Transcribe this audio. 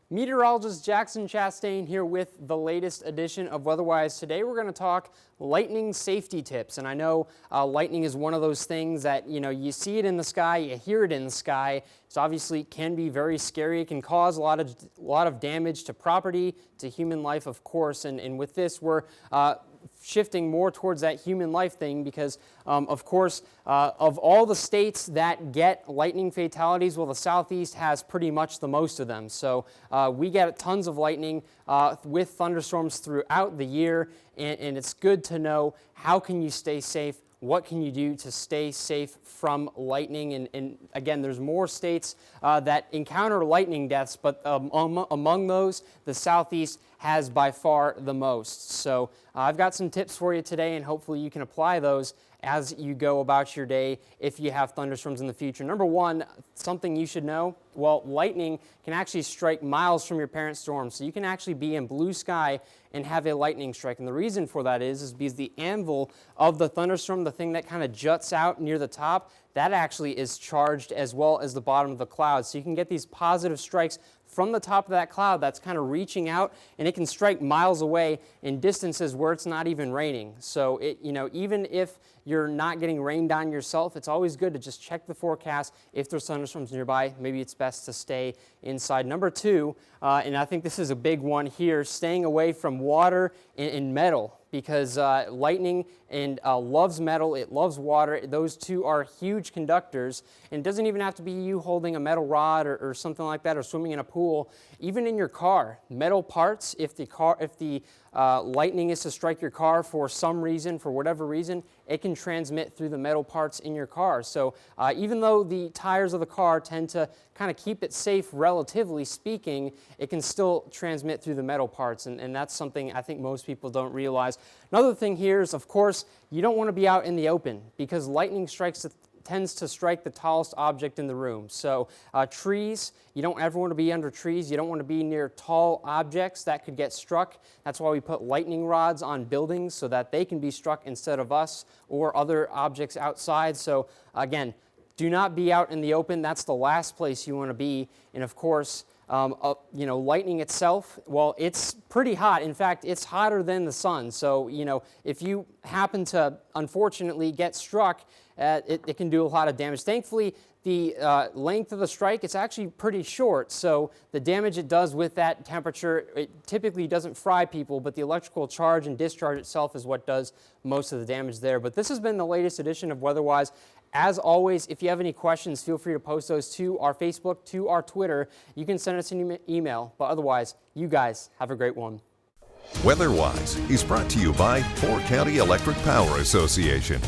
Meteorologist Jackson Chastain here with the latest edition of WeatherWise. Today we're going to talk lightning safety tips. And I know lightning is one of those things that, you see it in the sky, you hear it in the sky. So obviously it can be very scary. It can cause a lot of damage to property, to human life, of course. And with this, we're shifting more towards that human life thing because, of course, of all the states that get lightning fatalities, well, the Southeast has pretty much the most of them. So we get tons of lightning with thunderstorms throughout the year, and it's good to know how can you stay safe. What can you do to stay safe from lightning? And again, there's more states that encounter lightning deaths, but among those, the Southeast has by far the most. So I've got some tips for you today, and hopefully you can apply those as you go about your day if you have thunderstorms in the future. Number one, something you should know, well, lightning can actually strike miles from your parent storm. So you can actually be in blue sky and have a lightning strike. And the reason for that is because the anvil of the thunderstorm, the thing that kind of juts out near the top, that actually is charged as well as the bottom of the cloud. So you can get these positive strikes from the top of that cloud that's kind of reaching out, and it can strike miles away in distances where it's not even raining. So even if you're not getting rained on yourself, it's always good to just check the forecast. If there's thunderstorms nearby, maybe it's best to stay inside. Number two, and I think this is a big one here, staying away from water and metal, because lightning loves metal, it loves water. Those two are huge conductors, and it doesn't even have to be you holding a metal rod or something like that, or swimming in a pool. Even in your car, metal parts, if the lightning is to strike your car for some reason, for whatever reason, it can transmit through the metal parts in your car. So even though the tires of the car tend to kind of keep it safe, relatively speaking, it can still transmit through the metal parts, and that's something I think most people don't realize. Another thing here is, of course, you don't want to be out in the open because lightning tends to strike the tallest object in the room. So trees, you don't ever want to be under trees. You don't want to be near tall objects that could get struck. That's why we put lightning rods on buildings so that they can be struck instead of us or other objects outside. So again, do not be out in the open. That's the last place you want to be. And of course, lightning itself, well, it's pretty hot. In fact, it's hotter than the sun. So, if you happen to, unfortunately, get struck, it can do a lot of damage. Thankfully, the length of the strike, it's actually pretty short. So the damage it does with that temperature, it typically doesn't fry people, but the electrical charge and discharge itself is what does most of the damage there. But this has been the latest edition of WeatherWise. As always, if you have any questions, feel free to post those to our Facebook, to our Twitter. You can send us an email, but otherwise, you guys have a great one. WeatherWise is brought to you by Fort County Electric Power Association.